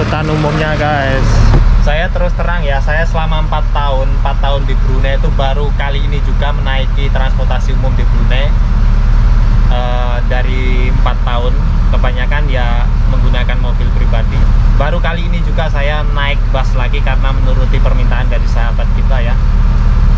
angkutan umumnya guys. Saya terus terang ya, saya selama 4 tahun di Brunei itu baru kali ini juga menaiki transportasi umum di Brunei. Dari 4 tahun kebanyakan ya menggunakan mobil pribadi. Baru kali ini juga saya naik bus lagi karena menuruti permintaan dari sahabat kita ya.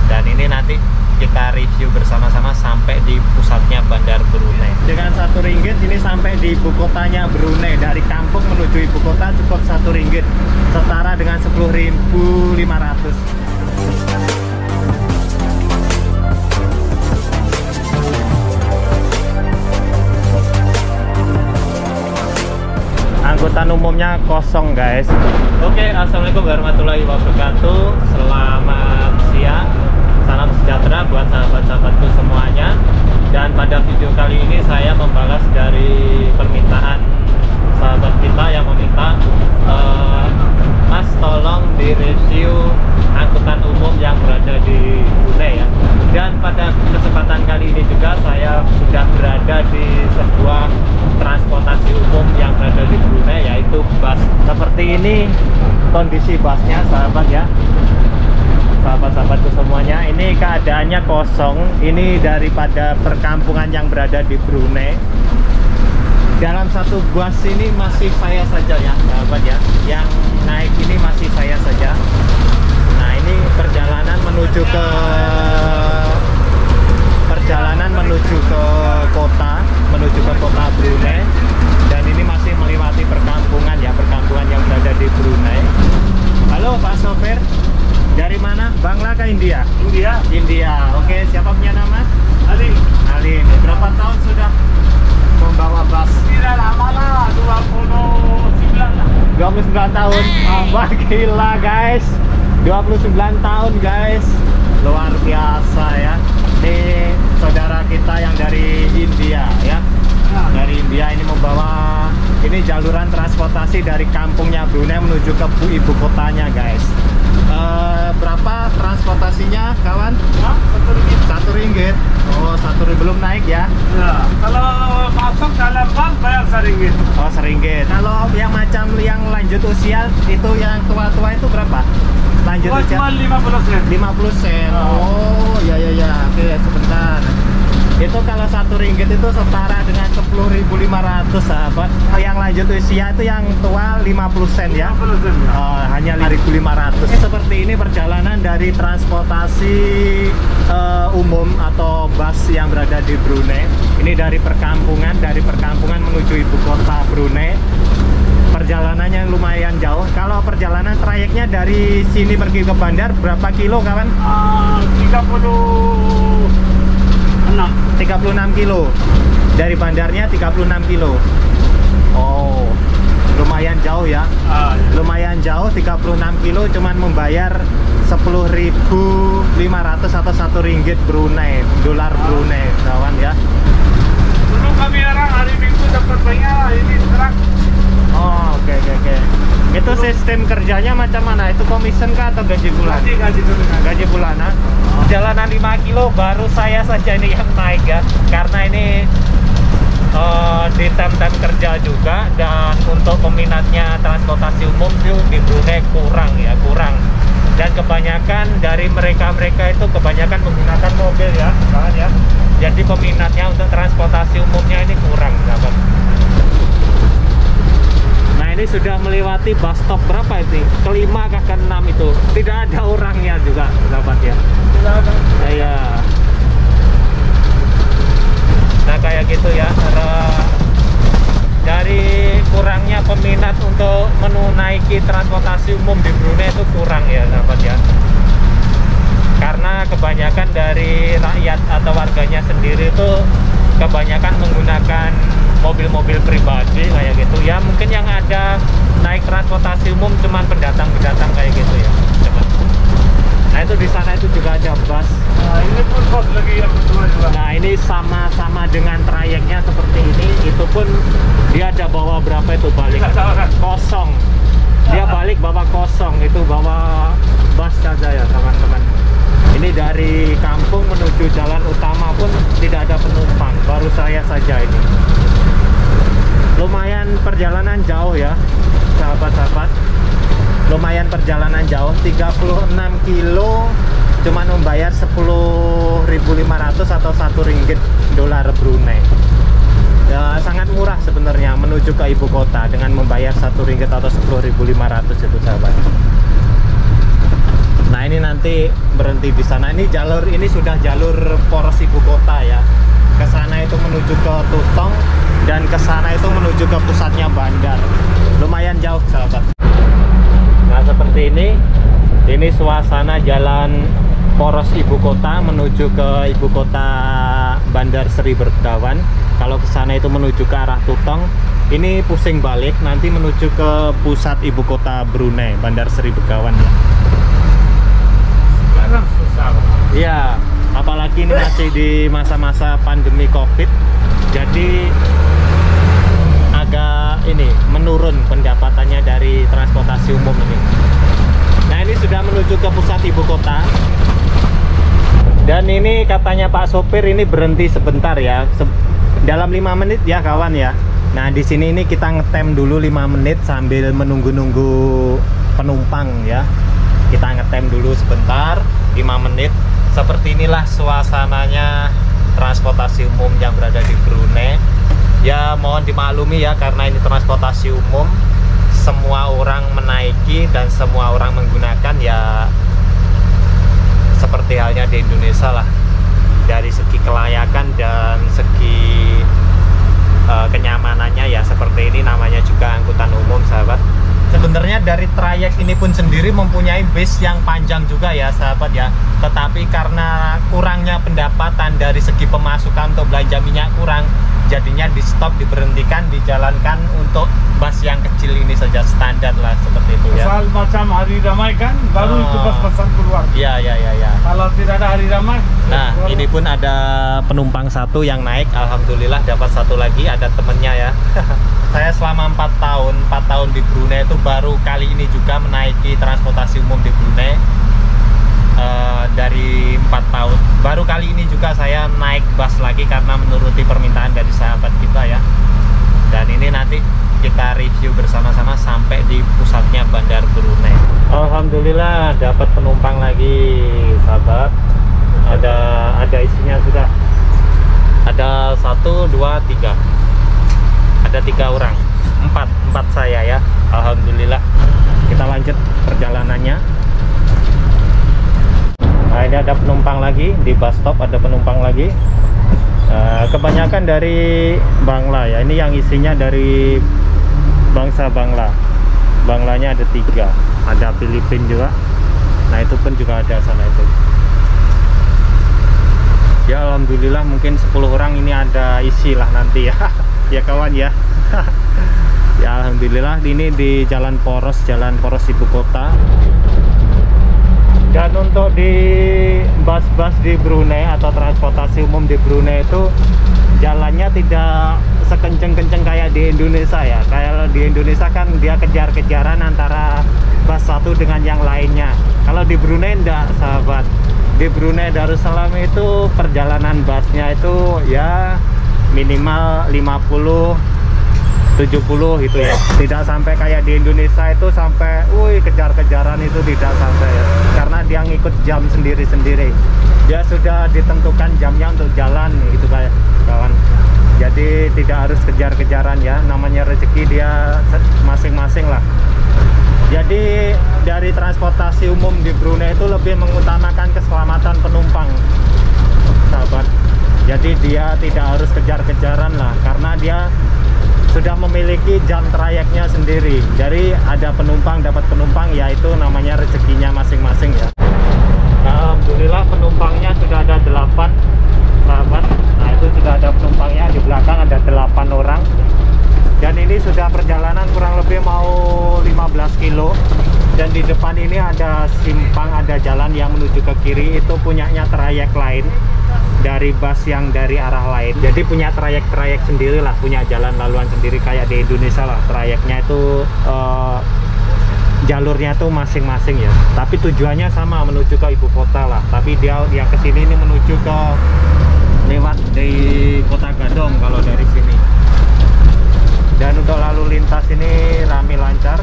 Dan ini nanti kita review bersama-sama sampai di pusatnya Bandar Brunei. Dengan Rp1 ini sampai di ibu kotanya Brunei. Dari kampung menuju ibu kota cukup Rp1, setara dengan 10.500. Angkutan umumnya kosong guys. Oke, assalamualaikum warahmatullahi wabarakatuh. Selamat siang, salam sejahtera buat sahabat-sahabatku semuanya. Dan pada video kali ini saya membalas dari permintaan sahabat kita yang meminta, Mas tolong direview angkutan umum yang berada di Brunei ya. Dan pada kesempatan kali ini juga saya sudah berada di sebuah transportasi umum yang berada di Brunei, yaitu bus. Seperti ini kondisi busnya sahabat ya, sahabat-sahabatku semuanya. Ini keadaannya kosong. Ini daripada perkampungan yang berada di Brunei. Dalam satu bus ini masih saya saja ya sahabat ya, yang naik ini masih saya saja. Nah, ini perjalanan menuju ke kota Brunei. Dan ini masih melewati perkampungan ya, perkampungan yang berada di Brunei. Halo Pak sopir, dari mana? Bangla ke India? India. Oke, siapa punya nama? Ali. Ini berapa tahun sudah membawa bus? Tidak lama lah, 29 tahun. Wah, gila guys, 29 tahun guys, luar biasa ya. Ini saudara kita yang dari India ya, dari India ini membawa, ini jaluran transportasi dari kampungnya Brunei menuju ke ibu kotanya guys. Berapa transportasinya kawan? Rp1. Oh, Rp1 belum naik ya? Ya, kalau masuk dalam bus bayar Rp1. Oh, Rp1. Kalau yang macam yang lanjut usia itu, yang tua-tua itu berapa? Lanjut usia? Cuma 50 sen. 50 sen. Oh, ya. Oke, sebentar. Itu kalau Rp1 itu setara dengan 10.500 sahabat. Yang lanjut usia itu yang tua 50 sen ya. 50 sen. Oh, hanya 1.500. Seperti ini perjalanan dari transportasi umum atau bus yang berada di Brunei. Ini dari perkampungan menuju ibu kota Brunei. Perjalanannya lumayan jauh. Kalau perjalanan trayeknya dari sini pergi ke bandar berapa kilo kawan? 36 kilo. Dari bandarnya 36 kilo. Oh, lumayan jauh ya. Lumayan jauh, 36 kilo cuman membayar 10.500 atau Rp1 Brunei, dolar Brunei kawan ya. Dulu kami orang hari Minggu dapat banyak, ini sekarang. Oh, oke. Itu sistem kerjanya macam mana? Itu komisen kah atau gaji bulan? Gaji bulanan. Jalanan 5 kilo baru saya saja ini yang naik ya, karena ini di tem-tem kerja juga. Dan untuk peminatnya transportasi umum itu di Brunei kurang. Dan kebanyakan dari mereka itu kebanyakan menggunakan mobil ya kawan ya. Jadi peminatnya untuk transportasi umumnya ini kurang sahabat. Nah, ini sudah melewati bus stop berapa itu? Kelima ke keenam itu. Tidak ada orangnya juga sahabat ya. Tidak ada. Iya. Nah, kayak gitu ya. Dari kurangnya peminat untuk menaiki transportasi umum di Brunei itu kurang ya sahabat ya. Karena kebanyakan dari rakyat atau warganya sendiri itu kebanyakan menggunakan mobil-mobil pribadi kayak gitu ya. Mungkin yang ada naik transportasi umum cuman pendatang-pendatang kayak gitu ya. Nah, itu di sana itu juga ada bus. Nah, ini pun bus lagi yang kedua juga. Nah, ini sama dengan trayeknya seperti ini. Itu pun dia ada bawa berapa itu balik? Kosong. Dia balik bawa kosong, itu bawa bus saja ya teman-teman. Ini dari kampung menuju jalan utama pun tidak ada penumpang, baru saya saja ini. Lumayan perjalanan jauh ya sahabat-sahabat. Lumayan perjalanan jauh, 36 kilo cuman membayar 10.500 atau 1 ringgit dolar Brunei. Ya, sangat murah sebenarnya menuju ke ibu kota dengan membayar 1 ringgit atau 10.500 itu sahabat. Nah ini nanti berhenti di sana. Ini jalur ini sudah jalur poros ibu kota ya. Ke sana itu menuju ke Tutong dan ke sana itu menuju ke pusatnya bandar. Lumayan jauh sahabat. Nah seperti ini suasana jalan poros ibu kota menuju ke ibu kota Bandar Seri Begawan. Kalau ke sana itu menuju ke arah Tutong. Ini pusing balik nanti menuju ke pusat ibu kota Brunei, Bandar Seri Begawan ya. Sekarang susah. Iya, apalagi ini masih di masa-masa pandemi COVID. Jadi agak ini menurun pendapatannya dari transportasi umum ini. Nah ini sudah menuju ke pusat ibu kota. Dan ini katanya Pak sopir ini berhenti sebentar ya, dalam 5 menit ya kawan ya. Nah di sini ini kita ngetem dulu 5 menit sambil menunggu-nunggu penumpang ya. Kita ngetem dulu sebentar 5 menit. Seperti inilah suasananya transportasi umum yang berada di Brunei. Ya mohon dimaklumi ya karena ini transportasi umum, semua orang menaiki dan semua orang menggunakan ya seperti halnya di Indonesia lah. Dari segi kelayakan dan segi kenyamanannya ya seperti ini, namanya juga angkutan umum sahabat. Sebenarnya dari trayek ini pun sendiri mempunyai base yang panjang juga ya sahabat ya. Tetapi karena kurangnya pendapatan dari segi pemasukan untuk belanja minyak kurang, jadinya di stop, diberhentikan, dijalankan untuk bus yang kecil ini saja, standar lah seperti itu ya. Asal macam hari ramai kan baru itu bus-busan keluar. Iya. Kalau tidak ada hari ramai. Nah ini pun ada penumpang satu yang naik, alhamdulillah dapat satu lagi, ada temennya ya. Saya selama 4 tahun di Brunei itu baru kali ini juga menaiki transportasi umum di Brunei. Dari 4 tahun baru kali ini juga saya naik bus lagi karena menuruti permintaan dari sahabat kita ya. Dan ini nanti kita review bersama-sama sampai di pusatnya Bandar Brunei. Alhamdulillah dapat penumpang lagi sahabat. Ada isinya sudah. Ada 1, 2, 3. Ada 3 orang, 4 saya ya. Alhamdulillah. Kita lanjut perjalanannya. Nah ini ada penumpang lagi di bus stop, ada penumpang lagi. Kebanyakan dari Bangla ya. Ini yang isinya dari bangsa Bangla. Banglanya ada 3, ada Filipina juga. Nah itu pun juga ada sana itu. Ya alhamdulillah mungkin 10 orang ini ada isi lah nanti ya. Ya kawan ya. Ya alhamdulillah ini di jalan poros ibu kota. Dan untuk di bus-bus di Brunei atau transportasi umum di Brunei itu jalannya tidak sekenceng-kenceng kayak di Indonesia ya. Kayak di Indonesia kan dia kejar-kejaran antara bus satu dengan yang lainnya. Kalau di Brunei enggak sahabat. Di Brunei Darussalam itu perjalanan busnya itu ya minimal 50 70 gitu ya. Tidak sampai kayak di Indonesia itu sampai kejar-kejaran, itu tidak sampai ya. Karena dia ngikut jam sendiri-sendiri. Dia sudah ditentukan jamnya untuk jalan gitu kayak kawan. Jadi tidak harus kejar-kejaran ya. Namanya rezeki dia masing-masing lah. Jadi dari transportasi umum di Brunei itu lebih mengutamakan keselamatan penumpang sahabat. Jadi dia tidak harus kejar-kejaran lah, karena dia sudah memiliki jam trayeknya sendiri. Jadi ada penumpang dapat penumpang, yaitu namanya rezekinya masing-masing ya. Nah, alhamdulillah penumpangnya sudah ada 8 sahabat. Nah itu sudah ada penumpangnya, di belakang ada 8 orang. Dan ini sudah perjalanan kurang lebih mau 15 kilo. Dan di depan ini ada simpang, ada jalan yang menuju ke kiri, itu punyanya trayek lain dari bus yang dari arah lain. Jadi punya trayek-trayek sendiri lah, punya jalan laluan sendiri kayak di Indonesia lah. Trayeknya itu jalurnya tuh masing-masing ya. Tapi tujuannya sama, menuju ke ibu kota lah. Tapi dia yang kesini ini menuju ke lewat di Kota Gadong kalau dari sini. Dan untuk lalu lintas ini ramai lancar.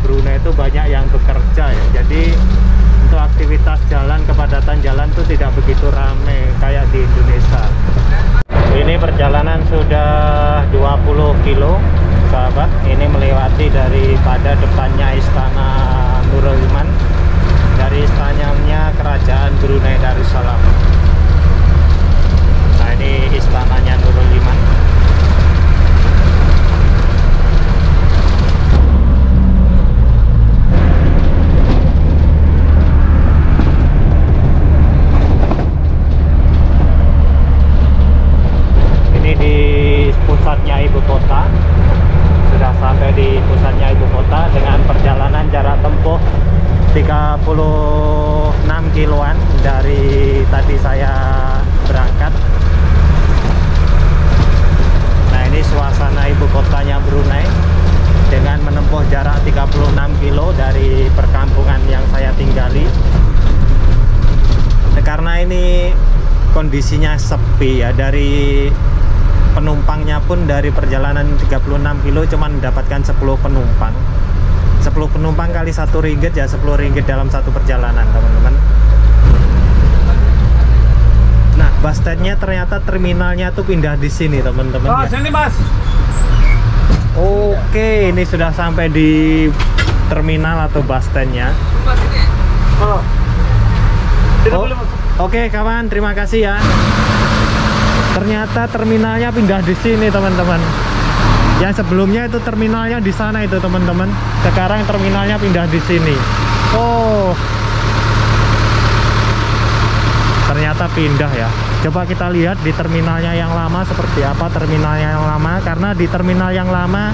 Brunei itu banyak yang bekerja ya. Jadi untuk aktivitas jalan, kepadatan jalan tuh tidak begitu ramai kayak di Indonesia. Ini perjalanan sudah 20 kilo sahabat. Ini melewati daripada depannya Istana Nurul Iman, dari istananya Kerajaan Brunei Darussalam. Nah, ini istananya Nurul Iman. Di pusatnya ibu kota, sudah sampai di pusatnya ibu kota dengan perjalanan jarak tempuh 36 kiloan dari tadi saya berangkat. Nah, ini suasana ibu kotanya Brunei dengan menempuh jarak 36 kilo dari perkampungan yang saya tinggali. Karena ini kondisinya sepi ya, dari penumpangnya pun dari perjalanan 36 kilo cuma mendapatkan 10 penumpang. 10 penumpang kali 1 ringgit ya, 10 ringgit dalam satu perjalanan, teman-teman. Nah, bus stand-nya ternyata terminalnya tuh pindah di sini, teman-teman. Oh, sini, Mas. Oke, ini sudah sampai di terminal atau bus stand-nya. Oh. Oke, kawan, terima kasih ya. Ternyata terminalnya pindah di sini, teman-teman. Yang sebelumnya itu terminalnya di sana itu, teman-teman. Sekarang terminalnya pindah di sini. Oh, ternyata pindah ya. Coba kita lihat di terminalnya yang lama seperti apa terminalnya yang lama. Karena di terminal yang lama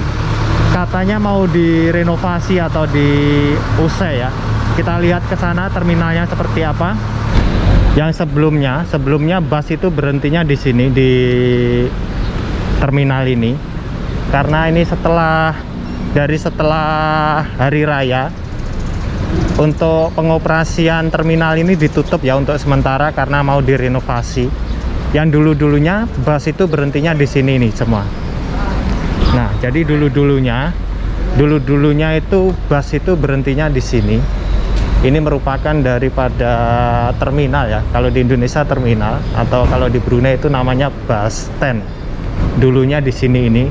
katanya mau direnovasi atau diusai ya. Kita lihat ke sana terminalnya seperti apa. Yang sebelumnya bus itu berhentinya di sini, di terminal ini. Karena ini setelah hari raya, untuk pengoperasian terminal ini ditutup ya untuk sementara karena mau direnovasi. Yang dulunya bus itu berhentinya di sini nih semua. Nah, jadi dulunya itu bus itu berhentinya di sini. Ini merupakan daripada terminal ya. Kalau di Indonesia terminal, atau kalau di Brunei itu namanya bus stand. Dulunya di sini ini.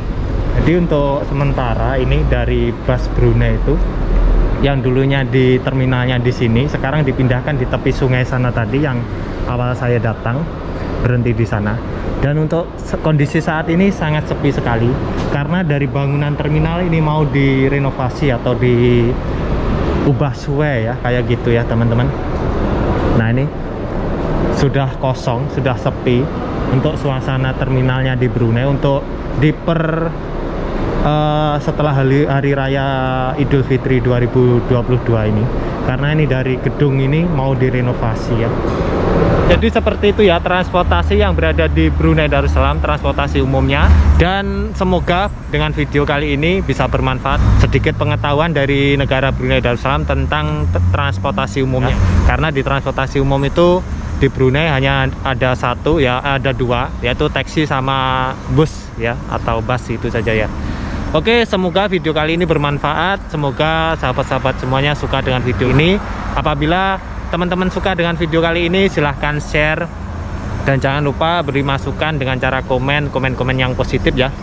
Jadi untuk sementara ini dari bus Brunei itu yang dulunya di terminalnya di sini, sekarang dipindahkan di tepi sungai sana tadi yang awal saya datang, berhenti di sana. Dan untuk kondisi saat ini sangat sepi sekali karena dari bangunan terminal ini mau direnovasi atau ubah suwe ya, kayak gitu ya, teman-teman. Nah, ini sudah kosong, sudah sepi untuk suasana terminalnya di Brunei untuk setelah hari raya Idul Fitri 2022 ini. Karena ini dari gedung ini mau direnovasi ya. Jadi seperti itu ya transportasi yang berada di Brunei Darussalam, transportasi umumnya. Dan semoga dengan video kali ini bisa bermanfaat, sedikit pengetahuan dari negara Brunei Darussalam tentang transportasi umumnya. Karena di transportasi umum itu di Brunei hanya ada satu ya, ada dua, yaitu taksi sama bus ya, atau bus itu saja ya. Oke, semoga video kali ini bermanfaat. Semoga sahabat-sahabat semuanya suka dengan video ini. Apabila teman-teman suka dengan video kali ini, silahkan share. Dan jangan lupa beri masukan dengan cara komen yang positif ya,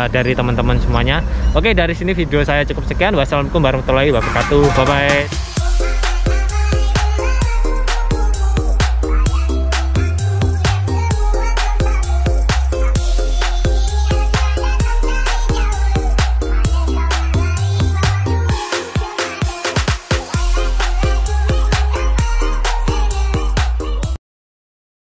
dari teman-teman semuanya. Oke, dari sini video saya cukup sekian. Wassalamualaikum warahmatullahi wabarakatuh. Bye-bye.